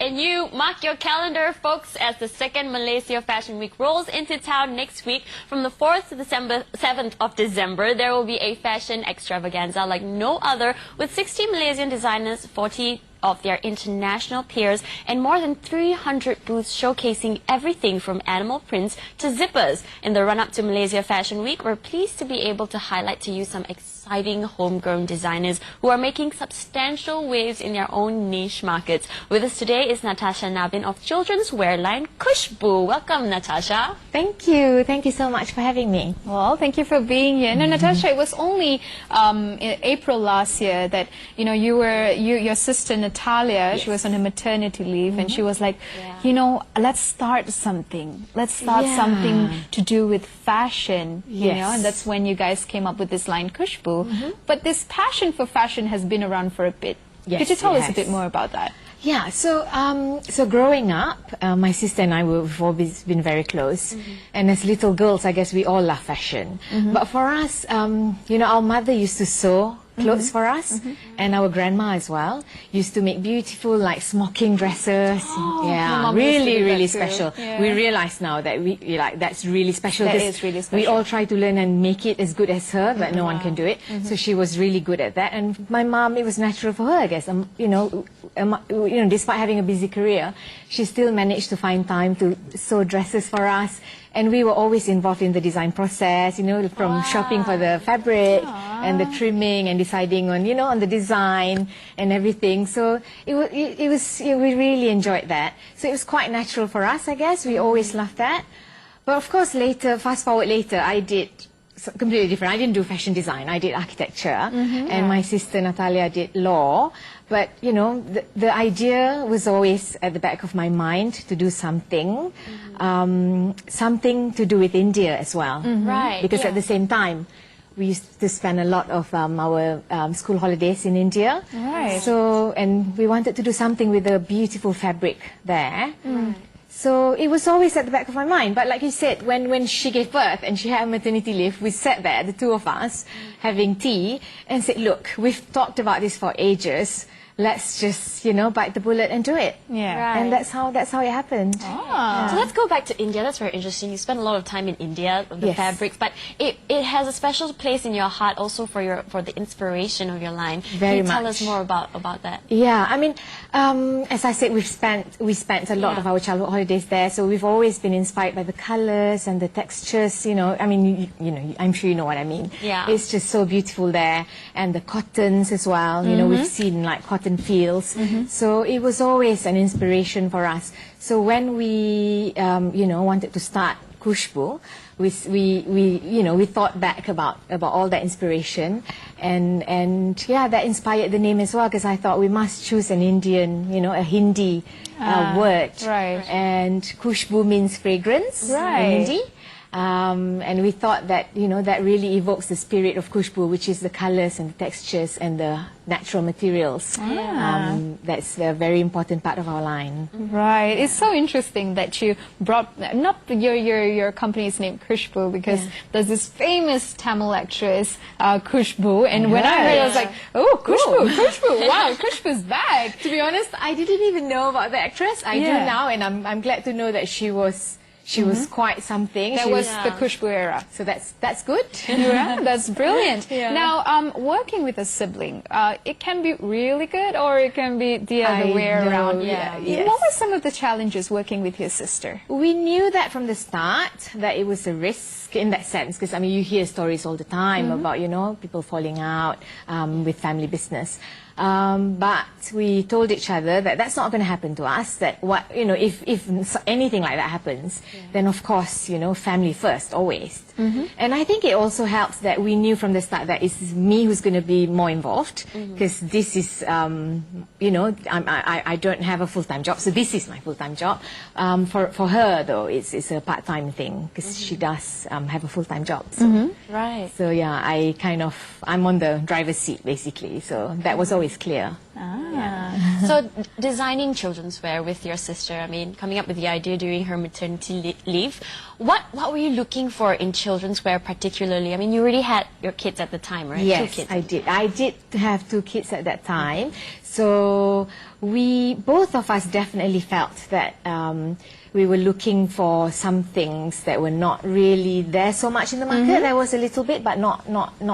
And you mark your calendar, folks, as the second Malaysia Fashion Week rolls into town next week. From the 4th to the 7th of December, there will be a fashion extravaganza like no other, with 60 Malaysian designers, 40 of their international peers, and more than 300 booths showcasing everything from animal prints to zippers. In the run-up to Malaysia Fashion Week, we're pleased to be able to highlight to you some exciting homegrown designers who are making substantial waves in their own niche markets. With us today is Natasha Nabin of children's wear line Kooshboo. Welcome, Natasha. Thank you. Thank you so much for having me. Well, thank you for being here. Now, Natasha, it was only in April last year that your sister Natalia, yes. she was on her maternity leave, and she was like, let's start something. Let's start something to do with fashion. You know, and that's when you guys came up with this line Kooshboo. But this passion for fashion has been around for a bit. Yes, could you tell us a bit more about that? Yeah, so growing up, my sister and I we've always been very close, and as little girls, I guess we all love fashion. But for us, our mother used to sew clothes for us, and our grandma as well used to make beautiful like smocking dresses. Really special. We realize now that that's really special. That is really special. We all try to learn and make it as good as her, but no one can do it. So she was really good at that, and my mom, it was natural for her, I guess. Despite having a busy career, she still managed to find time to sew dresses for us. And we were always involved in the design process, from shopping for the fabric and the trimming and deciding on, on the design and everything. So we really enjoyed that. So it was quite natural for us, I guess. We always loved that. But of course, fast forward later, I did completely different. I didn't do fashion design. I did architecture, and my sister Natalia did law. But the idea was always at the back of my mind to do something, something to do with India as well. Right. Because at the same time, we used to spend a lot of our school holidays in India. Right. So, and we wanted to do something with the beautiful fabric there. So it was always at the back of my mind. But like you said, when she gave birth and she had maternity leave, we sat there, the two of us, having tea, and said, look, we've talked about this for ages. Let's just, bite the bullet and do it. Yeah. Right. And that's how it happened. So let's go back to India. That's very interesting. You spent a lot of time in India, the fabrics, but it has a special place in your heart also for the inspiration of your line. Very Can you tell much. us more about that? Yeah, I mean, as I said, we spent a lot of our childhood holidays there, so we've always been inspired by the colours and the textures. I mean, I'm sure you know what I mean. Yeah. It's just so beautiful there, and the cottons as well. We've seen like cotton fields, so it was always an inspiration for us. So when we wanted to start Kooshboo, we thought back about all that inspiration, and that inspired the name as well, because I thought we must choose an Indian, a Hindi word. Right. And Kooshboo means fragrance in Hindi. And we thought that that really evokes the spirit of Kooshboo, which is the colours and the textures and the natural materials. That's a very important part of our line. Right. It's so interesting that you brought not your company's name Kooshboo, because there's this famous Tamil actress Kooshboo, and when I heard it, I was like, oh, Kooshboo, wow, Kooshboo's back. To be honest, I didn't even know about the actress. I do now, and I'm glad to know that she was quite something. That was the Kooshboo era. So that's good. Yeah, that's brilliant. Now, working with a sibling, it can be really good, or it can be the other way around. Yes. What were some of the challenges working with your sister? We knew that from the start, that it was a risk in that sense, because I mean, you hear stories all the time about people falling out with family business. But we told each other that that's not going to happen to us. That if anything like that happens, then of course family first always. And I think it also helps that we knew from the start that it's me who's going to be more involved, because this is I don't have a full-time job, so this is my full-time job. For her though, it's a part-time thing, because she does have a full-time job. So. Right. So yeah, I'm on the driver's seat basically. So that was always clear. So designing children's wear with your sister, I mean, coming up with the idea during her maternity leave, what were you looking for in children's wear particularly? I mean, you already had your kids at the time, right? Yes, 2 kids. I did. I did have 2 kids at that time. So both of us definitely felt that we were looking for some things that were not really there so much in the market. There was a little bit, but not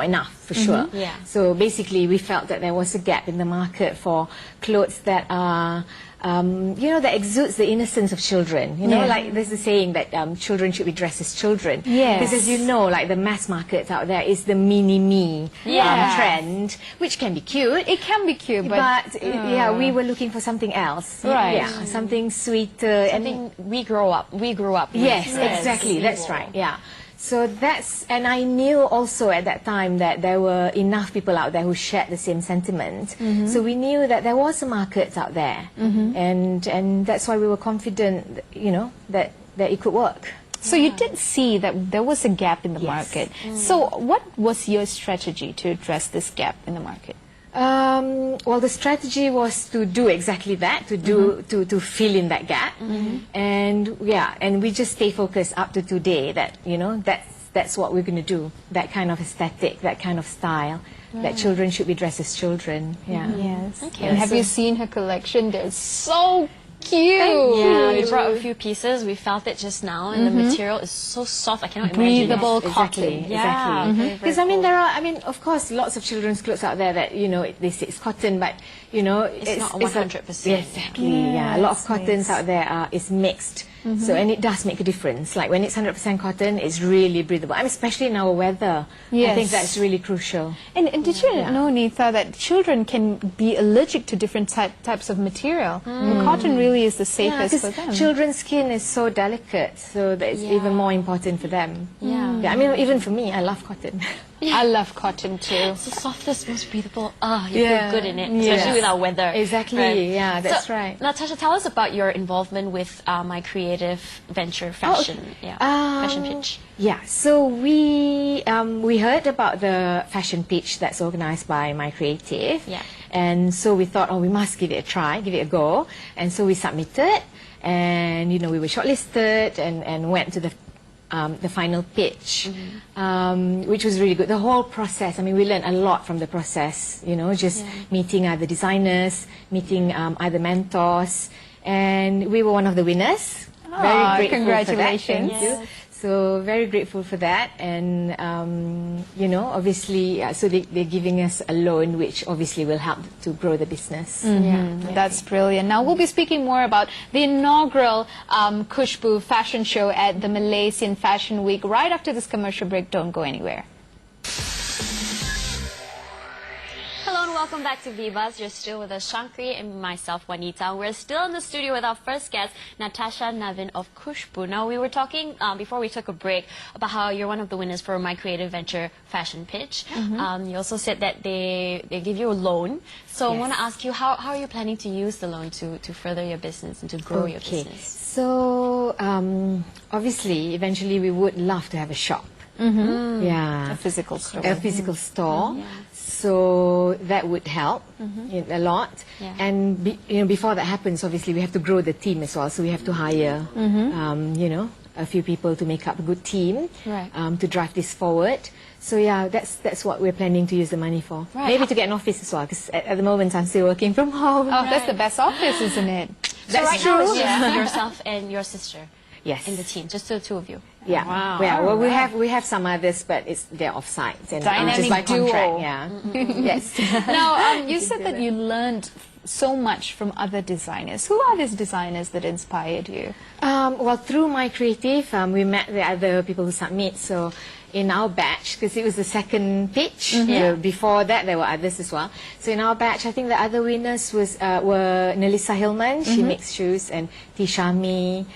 enough for sure. Yeah. So basically, we felt that there was a gap in the market for clothes that are, you know, that exudes the innocence of children. You know, like there's a saying that children should be dressed as children. Yes. Because as you know, like the mass market out there is the mini-me Yes. trend, which can be cute. It can be cute, But yeah, we were looking for something else. Right. Yeah, something sweeter. Something we grew up with. Yes, exactly. That's right. Yeah. So and I knew also at that time that there were enough people out there who shared the same sentiment. So we knew that there was a market out there, and that's why we were confident, you know, that it could work. So you did see that there was a gap in the Yes. market. So what was your strategy to address this gap in the market? Well, the strategy was to do exactly that, to fill in that gap, and we just stay focused up to today. That, you know, that's what we're going to do. That kind of aesthetic, that kind of style. That children should be dressed as children. Yeah. Yes. Okay. And have you seen her collection? They're so cute. Yeah, we brought a few pieces. We felt it just now, and the material is so soft. I cannot imagine. Breathable Exactly. cotton. Yeah. Because I mean, there are. I mean, of course, lots of children's clothes out there that, you know, they say it's cotton, but you know, It's not 100%. Yeah, exactly. Yeah, a lot of cottons out there is mixed. So, and it does make a difference. Like when it's 100% cotton, it's really breathable. I mean, especially in our weather. I think Yes. that's really crucial. And did you know, Neetha, that children can be allergic to different types of material? And cotton really is the safest for them. Children's skin is so delicate, so that it's even more important for them. Yeah. I mean, even for me, I love cotton. I love cotton too. It's the softest, most breathable. You Yeah. feel good in it, Yes. especially with our weather. Exactly. Right? Yeah, that's So, right. Natasha, tell us about your involvement with my creative venture, fashion. Fashion pitch. Yeah, so we heard about the fashion pitch that's organized by My Creative. Yeah. And so we thought, we must give it a try, give it a go. And so we submitted, and you know, we were shortlisted and went to the final pitch, which was really good. The whole process, I mean, we learned a lot from the process, you know, just meeting other designers, meeting other mentors, and we were one of the winners. Very grateful congratulations. for that. Thank you. So very grateful for that, and you know, obviously, so they're giving us a loan, which obviously will help to grow the business. That's brilliant. Now we'll be speaking more about the inaugural Kooshboo fashion show at the Malaysian Fashion Week right after this commercial break. Don't go anywhere. Hello and welcome back to Vivas. You're still with us, Shankri, and myself, Juanita. We're still in the studio with our first guest, Natasha Navin of Kooshboo. Now, we were talking before we took a break about how you're one of the winners for My Creative Venture fashion pitch. You also said that they give you a loan. So I want to ask you, how are you planning to use the loan to further your business and to grow your business? So obviously, eventually, we would love to have a shop. Yeah, A physical store. A physical store. So that would help a lot. Yeah. And you know, before that happens, obviously we have to grow the team as well. So we have to hire, you know, a few people to make up a good team to drive this forward. So yeah, that's what we're planning to use the money for. Right. Maybe to get an office as well, because at the moment I'm still working from home. Oh, that's the best office, isn't it? So right now it's just yourself and your sister Yes. in the team, just the two of you. Yeah. Wow. Yeah. Well, Alright. we have some others, but they're off-site and Dynamic just by contract. duo. Yeah. Yes. Now, you said that you learned so much from other designers. Who are these designers that inspired you? Well, through My Creative, we met the other people who submit. So in our batch, because it was the second pitch, before that there were others as well. So in our batch, I think the other winners were Nelissa Hillman, she makes shoes, and Tishami.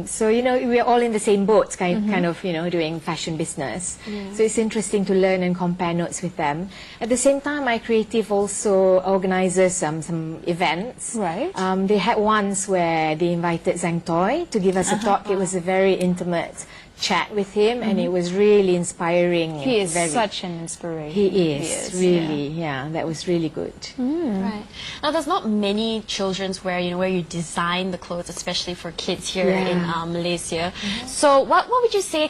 So, you know, we're all in the same boat, kind of, you know, doing fashion business. So it's interesting to learn and compare notes with them. At the same time, My Creative also organizes some events. Right. They had once where they invited Zhang Toy to give us a talk. It was a very intimate chat with him, and it was really inspiring. He is such an inspiration. He is really, yeah. That was really good. Right. Now, there's not many children's wear, where you design the clothes, especially for kids here in Malaysia. So, what would you say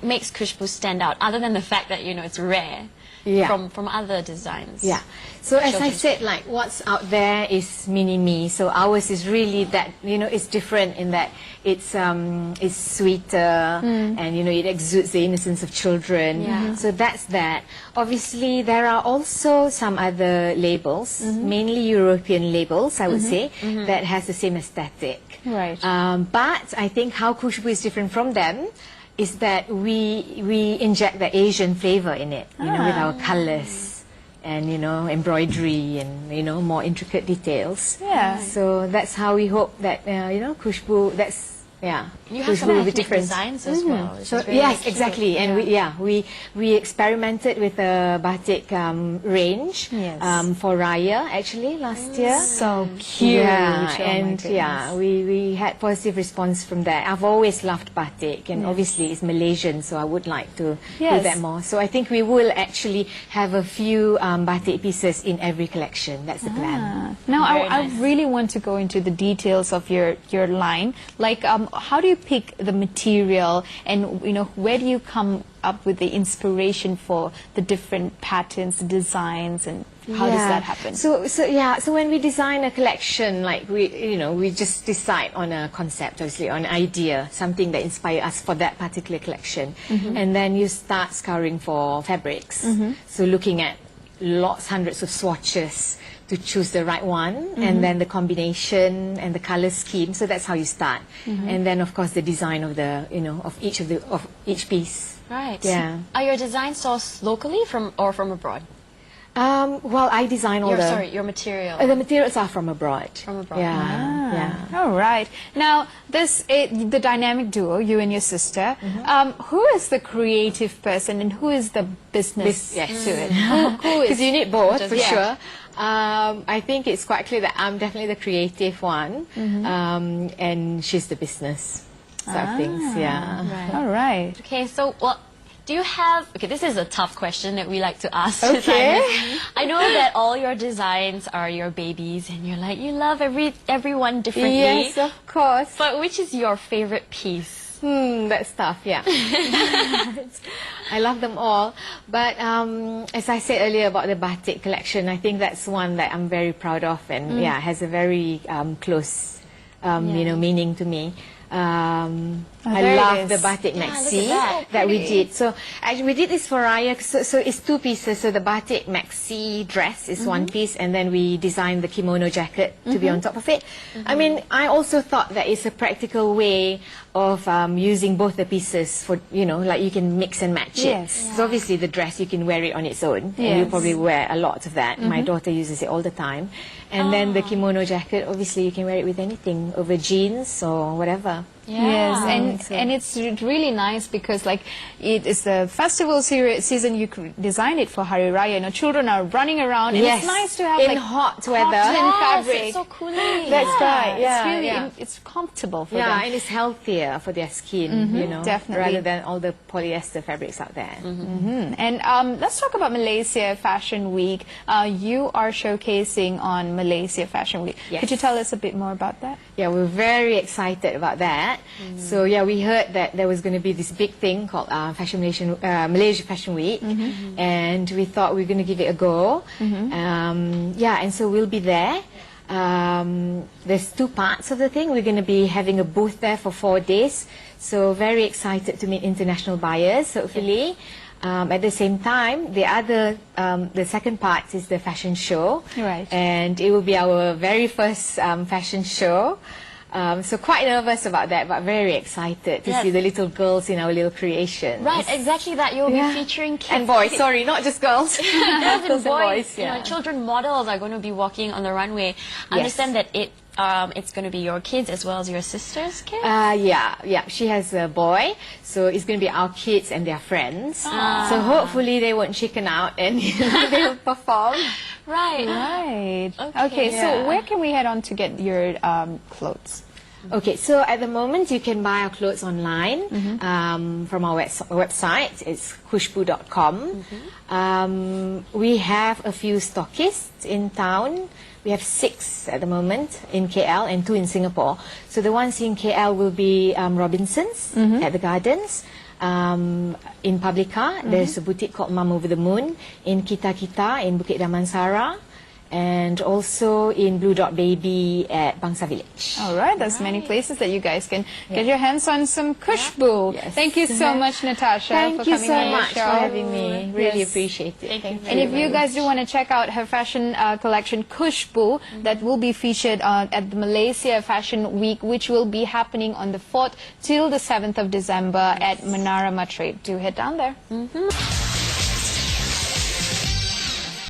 makes Kooshboo stand out, other than the fact that it's rare from other designs? Yeah. So as I said, like what's out there is mini me. So ours is really that it's different in that it's sweeter and it exudes the innocence of children. Yeah. So that's that. Obviously, there are also some other labels, mainly European labels, I would say, that has the same aesthetic. Right. But I think how Kooshboo is different from them is that we inject the Asian flavor in it, with our colors and embroidery and more intricate details. Yeah. So that's how we hope that Kooshboo. You have some ethnic designs as well. So yes, exactly, and we experimented with a batik range for Raya actually last year. So cute. Yeah, and we had positive response from that. I've always loved batik, and obviously it's Malaysian, so I would like to do that more. So I think we will actually have a few batik pieces in every collection. That's the plan. Now I really want to go into the details of your line, like. How do you pick the material, and where do you come up with the inspiration for the different patterns, designs, and how does that happen? So when we design a collection, like we just decide on a concept, obviously on an idea, something that inspires us for that particular collection, and then you start scouring for fabrics. So looking at hundreds of swatches to choose the right one, and then the combination and the color scheme. So that's how you start, and then of course the design of the of each piece. Right. Yeah. Are your designs sourced locally or from abroad? Well, I design all your material. The materials are from abroad. From abroad. Yeah. All right. Now, the dynamic duo, you and your sister, who is the creative person and who is the business to it? Who is? Because you need both, for sure. I think it's quite clear that I'm definitely the creative one, and she's the business side of things. Yeah. Right. All right. Okay, so do you have... Okay, this is a tough question that we like to ask. Okay. I know that all your designs are your babies, and you're like, you love everyone differently. Yes, of course. But which is your favorite piece? That's tough, yeah. I love them all. But as I said earlier about the batik collection, I think that's one that I'm very proud of, and has a very close meaning to me. I love the batik maxi that we did. So actually we did this for Raya. So it's two pieces. So the batik maxi dress is one piece, and then we designed the kimono jacket to be on top of it. I mean, I also thought that it's a practical way of using both the pieces for, like you can mix and match it. Yes. So obviously the dress you can wear it on its own, and you probably wear a lot of that. My daughter uses it all the time. And then the kimono jacket, obviously you can wear it with anything, over jeans or whatever. Yes, and it's really nice because like it is the festival season. You could design it for Hari Raya. Children are running around, and it's nice to have in like hot weather. cotton fabric. It's so cooling. That's right. Yeah, it's really it's comfortable for them. and it's healthier for their skin. Definitely. rather than all the polyester fabrics out there. And let's talk about Malaysia Fashion Week. You are showcasing on Malaysia Fashion Week. Yes. Could you tell us a bit more about that? Yeah, we're very excited about that. So yeah, we heard that there was going to be this big thing called Malaysia Fashion Week, and we thought we were going to give it a go. And so we'll be there. There's two parts of the thing. We're going to be having a booth there for 4 days. So very excited to meet international buyers, hopefully. At the same time, the second part is the fashion show. Right. And it will be our very first fashion show. So quite nervous about that, but very excited to see the little girls in our little creations. Right, exactly that. You'll be featuring kids. And boys, sorry, not just girls. Girls and boys. Yeah. Children models are going to be walking on the runway. I understand that it's going to be your kids as well as your sister's kids? Yeah. She has a boy, so it's going to be our kids and their friends. So hopefully they won't chicken out and they'll perform. Right. Right. Okay, so where can we head on to get your clothes? Okay, so at the moment you can buy our clothes online from our website. It's Kooshboo.com. We have a few stockists in town. We have 6 at the moment in KL and 2 in Singapore. So the ones in KL will be Robinsons at the Gardens. In Publica, there's a boutique called Mum Over the Moon. In Kita Kita in Bukit Damansara. And also in Blue Dot Baby at Bangsa Village. All right, there's many places that you guys can get your hands on some Kooshboo. Yes. Thank you so much, Natasha, Thank for you coming so on the much show. for having me. Really appreciate it. Thank you. And if you guys do want to check out her fashion collection, Kooshboo, that will be featured at the Malaysia Fashion Week, which will be happening on the 4th till the 7th of December at Menara Matrade. Do head down there.